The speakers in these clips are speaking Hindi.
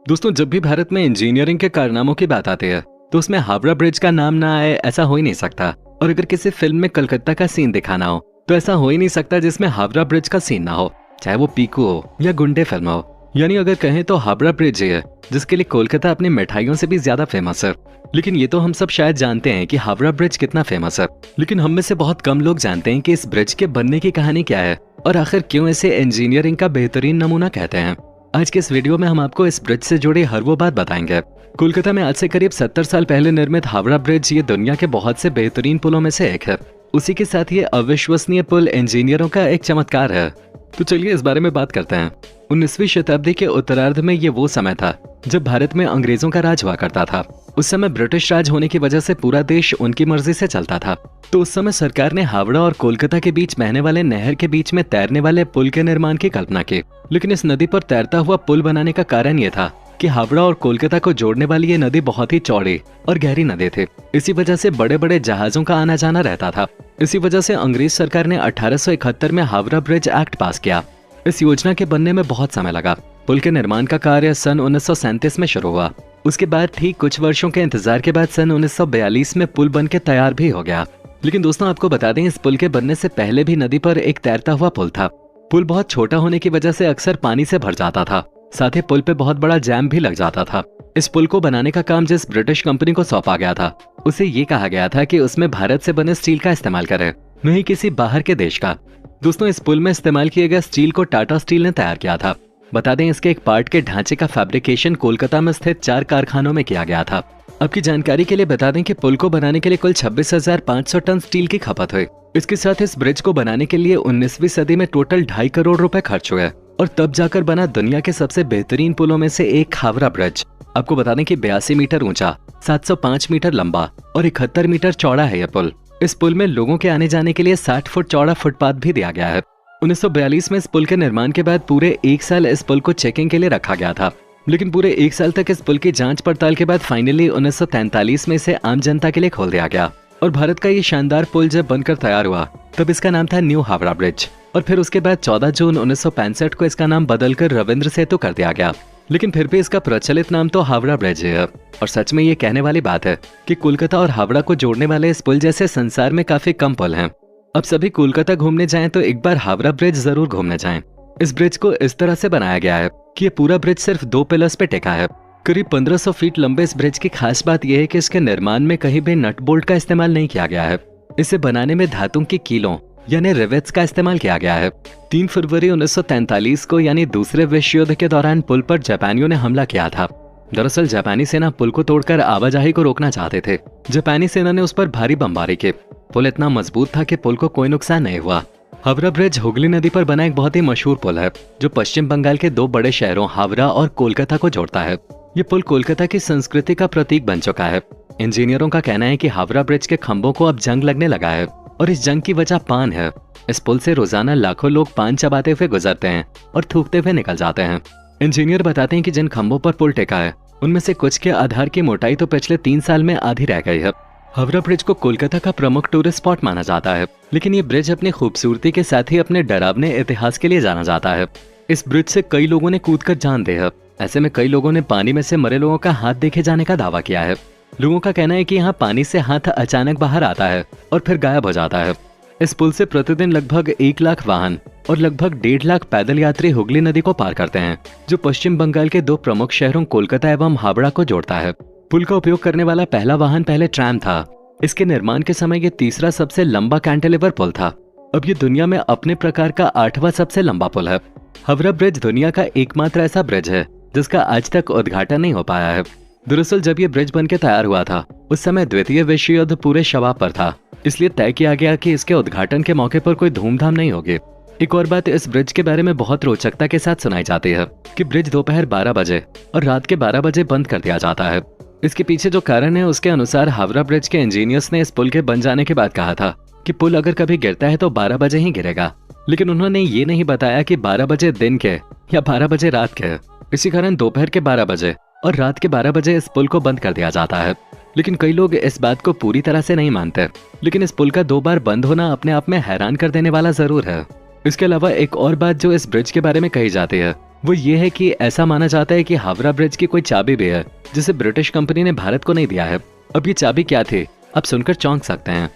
दोस्तों, जब भी भारत में इंजीनियरिंग के कारनामों की बात आती है तो उसमें हावड़ा ब्रिज का नाम ना आए ऐसा हो ही नहीं सकता। और अगर किसी फिल्म में कलकत्ता का सीन दिखाना हो तो ऐसा हो ही नहीं सकता जिसमें हावड़ा ब्रिज का सीन ना हो, चाहे वो पीकू हो या गुंडे फिल्म हो। यानी अगर कहें तो हावड़ा ब्रिज ही है जिसके लिए कोलकाता अपनी मिठाइयों से भी ज्यादा फेमस है। लेकिन ये तो हम सब शायद जानते हैं कि हावड़ा ब्रिज कितना फेमस है, लेकिन हम में से बहुत कम लोग जानते हैं कि इस ब्रिज के बनने की कहानी क्या है और आखिर क्यों इसे इंजीनियरिंग का बेहतरीन नमूना कहते हैं। आज के इस वीडियो में हम आपको इस ब्रिज से जुड़ी हर वो बात बताएंगे। कोलकाता में आज से करीब 70 साल पहले निर्मित हावड़ा ब्रिज ये दुनिया के बहुत से बेहतरीन पुलों में से एक है। उसी के साथ ये अविश्वसनीय पुल इंजीनियरों का एक चमत्कार है। तो चलिए इस बारे में बात करते हैं। 19वीं शताब्दी के उत्तरार्ध में ये वो समय था जब भारत में अंग्रेजों का राज हुआ करता था। उस समय ब्रिटिश राज होने की वजह से पूरा देश उनकी मर्जी से चलता था। तो उस समय सरकार ने हावड़ा और कोलकाता के बीच बहने वाले नहर के बीच में तैरने वाले पुल के निर्माण की कल्पना की। लेकिन इस नदी पर तैरता हुआ पुल बनाने का कारण ये था कि हावड़ा और कोलकाता को जोड़ने वाली ये नदी बहुत ही चौड़ी और गहरी नदी थी। इसी वजह से बड़े बड़े जहाजों का आना जाना रहता था। इसी वजह से अंग्रेज सरकार ने 1871 में हावड़ा ब्रिज एक्ट पास किया। इस योजना के बनने में बहुत समय लगा। पुल के निर्माण का कार्य सन 1937 में शुरू हुआ। उसके बाद ठीक कुछ वर्षों के इंतजार के बाद सन 1942 में पुल बनके तैयार भी हो गया। लेकिन दोस्तों, आपको बता दें, इस पुल के बनने से पहले भी नदी पर एक तैरता हुआ पुल था। पुल बहुत छोटा होने की वजह से अक्सर पानी से भर जाता था। साथ ही पुल पे बहुत बड़ा जैम भी लग जाता था। इस पुल को बनाने का काम जिस ब्रिटिश कंपनी को सौंपा गया था उसे ये कहा गया था कि उसमें भारत से बने स्टील का इस्तेमाल करे, नहीं किसी बाहर के देश का। दोस्तों, इस पुल में इस्तेमाल किए गए स्टील को टाटा स्टील ने तैयार किया था। बता दें, इसके एक पार्ट के ढांचे का फैब्रिकेशन कोलकाता में स्थित 4 कारखानों में किया गया था। आपकी जानकारी के लिए बता दें कि पुल को बनाने के लिए कुल 26,500 टन स्टील की खपत हुई। इसके साथ इस ब्रिज को बनाने के लिए 19वीं सदी में टोटल 2.5 करोड़ रुपए खर्च हुए और तब जाकर बना दुनिया के सबसे बेहतरीन पुलों में से एक हावड़ा ब्रिज। आपको बता दें कि 82 मीटर ऊंचा, 705 मीटर लंबा और 71 मीटर चौड़ा है यह पुल। इस पुल में लोगों के आने जाने के लिए 60 फुट चौड़ा फुटपाथ भी दिया गया है। 1942 में इस पुल के निर्माण के बाद पूरे 1 साल इस पुल को चेकिंग के लिए रखा गया था। लेकिन पूरे 1 साल तक इस पुल की जांच पड़ताल के बाद फाइनली 1943 में इसे आम जनता के लिए खोल दिया गया। और भारत का ये शानदार पुल जब बनकर तैयार हुआ तब इसका नाम था न्यू हावड़ा ब्रिज। और फिर उसके बाद 14 जून 1965 को इसका नाम बदलकर रविंद्र सेतु कर दिया गया। लेकिन फिर भी इसका प्रचलित नाम तो हावड़ा ब्रिज है। और सच में ये कहने वाली बात है कि कोलकाता और हावड़ा को जोड़ने वाले इस पुल जैसे संसार में काफी कम पुल हैं। अब सभी कोलकाता घूमने जाएं तो एक बार हावड़ा ब्रिज जरूर घूमने जाएं। इस ब्रिज को इस तरह से बनाया गया है कि ये पूरा ब्रिज सिर्फ 2 पिलर्स पे टेका है। करीब 1500 फीट लंबे इस ब्रिज की खास बात यह है कि इसके निर्माण में कहीं भी नट बोल्ट का इस्तेमाल नहीं किया गया है। इसे बनाने में धातु की कीलों यानी रिवेट्स का इस्तेमाल किया गया है। 3 फरवरी 1943 को यानी दूसरे विश्व युद्ध के दौरान पुल पर जापानियों ने हमला किया था। दरअसल जापानी सेना पुल को तोड़कर आवाजाही को रोकना चाहते थे। जापानी सेना ने उस पर भारी बमबारी की। पुल इतना मजबूत था कि पुल को कोई नुकसान नहीं हुआ। हावड़ा ब्रिज हुगली नदी पर बना एक बहुत ही मशहूर पुल है जो पश्चिम बंगाल के 2 बड़े शहरों हावड़ा और कोलकाता को जोड़ता है। ये पुल कोलकाता की संस्कृति का प्रतीक बन चुका है। इंजीनियरों का कहना है कि हावड़ा ब्रिज के खंभों को अब जंग लगने लगा है और इस जंग की वजह पान है। इस पुल से रोजाना लाखों लोग पान चबाते हुए गुजरते हैं और थूकते हुए निकल जाते हैं। इंजीनियर बताते हैं कि जिन खंभों पर पुल टेका है उनमें से कुछ के आधार की मोटाई तो पिछले 3 साल में आधी रह गई है। हावड़ा ब्रिज को कोलकाता का प्रमुख टूरिस्ट स्पॉट माना जाता है, लेकिन ये ब्रिज अपनी खूबसूरती के साथ ही अपने डरावने इतिहास के लिए जाना जाता है। इस ब्रिज से कई लोगों ने कूदकर जान दी है। ऐसे में कई लोगों ने पानी में से मरे लोगों का हाथ देखे जाने का दावा किया है। लोगों का कहना है कि यहाँ पानी से हाथ अचानक बाहर आता है और फिर गायब हो जाता है। इस पुल से प्रतिदिन लगभग 1 लाख वाहन और लगभग 1.5 लाख पैदल यात्री हुगली नदी को पार करते हैं, जो पश्चिम बंगाल के 2 प्रमुख शहरों कोलकाता एवं हावड़ा को जोड़ता है। पुल का उपयोग करने वाला पहला वाहन पहले ट्रैम था। इसके निर्माण के समय ये तीसरा सबसे लंबा कैंटिलीवर पुल था। अब ये दुनिया में अपने प्रकार का 8वां सबसे लंबा पुल है। हावड़ा ब्रिज दुनिया का एकमात्र ऐसा ब्रिज है जिसका आज तक उद्घाटन नहीं हो पाया है। दरअसल जब ये ब्रिज बनके तैयार हुआ था उस समय द्वितीय विश्व युद्ध पूरे शबाब पर था, इसलिए तय किया गया कि इसके उद्घाटन के मौके पर कोई धूमधाम नहीं होगी। एक और बात इस ब्रिज के बारे में बहुत रोचकता के साथ सुनाई जाती है कि ब्रिज दोपहर 12 बजे और रात के 12 बजे बंद कर दिया जाता है। इसके पीछे जो कारण है उसके अनुसार हावड़ा ब्रिज के इंजीनियर्स ने इस पुल के बन जाने के बाद कहा था कि पुल अगर कभी गिरता है तो 12 बजे ही गिरेगा। लेकिन उन्होंने ये नहीं बताया कि 12 बजे दिन के या 12 बजे रात के। इसी कारण दोपहर के 12 बजे और रात के 12 बजे इस पुल को बंद कर दिया जाता है। लेकिन कई लोग इस बात को पूरी तरह से नहीं मानते। लेकिन इस पुल का 2 बार बंद होना अपने आप में हैरान कर देने वाला जरूर है। इसके अलावा एक और बात जो इस ब्रिज के बारे में कही जाती है वो ये है कि ऐसा माना जाता है कि हावड़ा ब्रिज की कोई चाबी भी है जिसे ब्रिटिश कंपनी ने भारत को नहीं दिया है। अब ये चाबी क्या थी, आप सुनकर चौंक सकते हैं।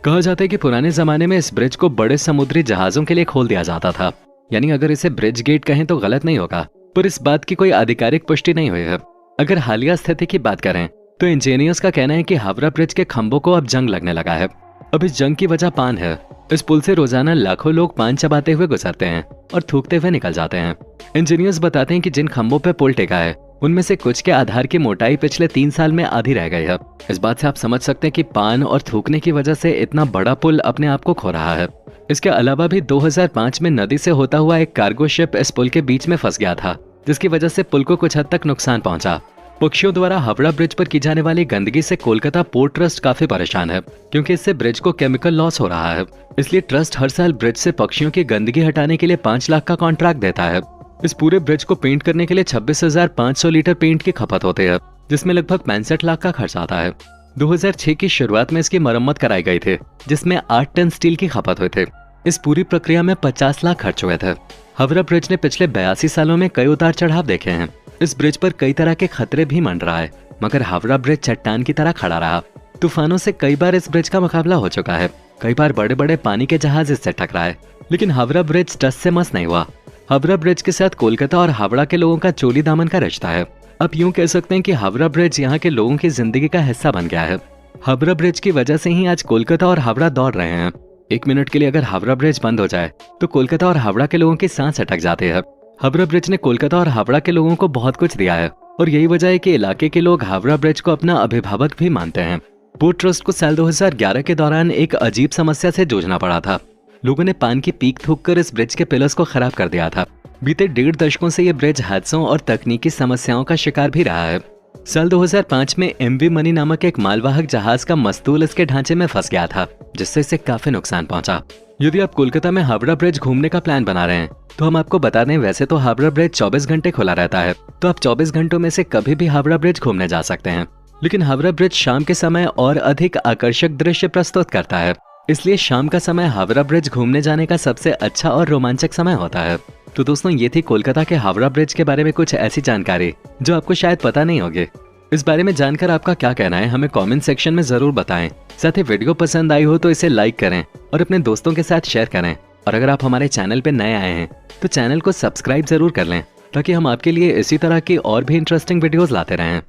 कहा जाता है कि पुराने जमाने में इस ब्रिज को बड़े समुद्री जहाजों के लिए खोल दिया जाता था। यानी अगर इसे ब्रिज गेट कहें तो गलत नहीं होगा, पर इस बात की कोई आधिकारिक पुष्टि नहीं हुई है। अगर हालिया स्थिति की बात करें तो इंजीनियर्स का कहना है कि हावड़ा ब्रिज के खंभों को अब जंग लगने लगा है। अब इस जंग की वजह पान है। इस पुल से रोजाना लाखों लोग पान चबाते हुए गुजरते हैं और थूकते हुए निकल जाते हैं। इंजीनियर्स बताते हैं कि जिन खंभों पर पुल टेका है उनमें से कुछ के आधार की मोटाई पिछले 3 साल में आधी रह गई है। इस बात से आप समझ सकते हैं कि पान और थूकने की वजह से इतना बड़ा पुल अपने आप को खो रहा है। इसके अलावा भी 2005 में नदी से होता हुआ एक कार्गो शिप इस पुल के बीच में फंस गया था, जिसकी वजह से पुल को कुछ हद तक नुकसान पहुंचा। पक्षियों द्वारा हावड़ा ब्रिज पर की जाने वाली गंदगी से कोलकाता पोर्ट ट्रस्ट काफी परेशान है, क्योंकि इससे ब्रिज को केमिकल लॉस हो रहा है। इसलिए ट्रस्ट हर साल ब्रिज से पक्षियों की गंदगी हटाने के लिए 5 लाख का कॉन्ट्रैक्ट देता है। इस पूरे ब्रिज को पेंट करने के लिए 26,500 लीटर पेंट की खपत होती है, जिसमें लगभग 65 लाख का खर्च आता है। 2006 की शुरुआत में इसकी मरम्मत कराई गई थी, जिसमें 8 टन स्टील की खपत हुई थी। इस पूरी प्रक्रिया में 50 लाख खर्च हुए थे। हावड़ा ब्रिज ने पिछले 82 सालों में कई उतार चढ़ाव देखे हैं। इस ब्रिज पर कई तरह के खतरे भी मंडरा है, मगर हावड़ा ब्रिज चट्टान की तरह खड़ा रहा। तूफानों से कई बार इस ब्रिज का मुकाबला हो चुका है। कई बार बड़े बड़े पानी के जहाज इससे टकराए, लेकिन हावड़ा ब्रिज टस से मस नहीं हुआ। हावड़ा ब्रिज के साथ कोलकाता और हावड़ा के लोगों का चोली दामन का रिश्ता है। आप यूं कह सकते हैं कि हावड़ा ब्रिज यहाँ के लोगों की जिंदगी का हिस्सा बन गया है। हावड़ा ब्रिज की वजह से ही आज कोलकाता और हावड़ा दौड़ रहे हैं। 1 मिनट के लिए अगर हावड़ा ब्रिज बंद हो जाए तो कोलकाता और हावड़ा के लोगों की सांस अटक जाती है। हावड़ा ब्रिज ने कोलकाता और हावड़ा के लोगों को बहुत कुछ दिया है, और यही वजह है कि इलाके के लोग हावड़ा ब्रिज को अपना अभिभावक भी मानते हैं। पोर्ट ट्रस्ट को साल 2011 के दौरान एक अजीब समस्या से जूझना पड़ा था। लोगों ने पान की पीक थूककर इस ब्रिज के पिलर्स को खराब कर दिया था। बीते 1.5 दशकों से ये ब्रिज हादसों और तकनीकी समस्याओं का शिकार भी रहा है। साल 2005 में MV मनी नामक एक मालवाहक जहाज का मस्तूल इसके ढांचे में फंस गया था, जिससे इसे काफी नुकसान पहुंचा। यदि आप कोलकाता में हावड़ा ब्रिज घूमने का प्लान बना रहे हैं तो हम आपको बता दें, वैसे तो हावड़ा ब्रिज 24 घंटे खुला रहता है, तो आप 24 घंटों में से कभी भी हावड़ा ब्रिज घूमने जा सकते हैं। लेकिन हावड़ा ब्रिज शाम के समय और अधिक आकर्षक दृश्य प्रस्तुत करता है, इसलिए शाम का समय हावड़ा ब्रिज घूमने जाने का सबसे अच्छा और रोमांचक समय होता है। तो दोस्तों, ये थी कोलकाता के हावड़ा ब्रिज के बारे में कुछ ऐसी जानकारी जो आपको शायद पता नहीं होगी। इस बारे में जानकर आपका क्या कहना है हमें कमेंट सेक्शन में जरूर बताएं। साथ ही वीडियो पसंद आई हो तो इसे लाइक करें और अपने दोस्तों के साथ शेयर करें। और अगर आप हमारे चैनल पर नए आए हैं तो चैनल को सब्सक्राइब जरूर कर लें, ताकि हम आपके लिए इसी तरह की और भी इंटरेस्टिंग वीडियोस लाते रहें।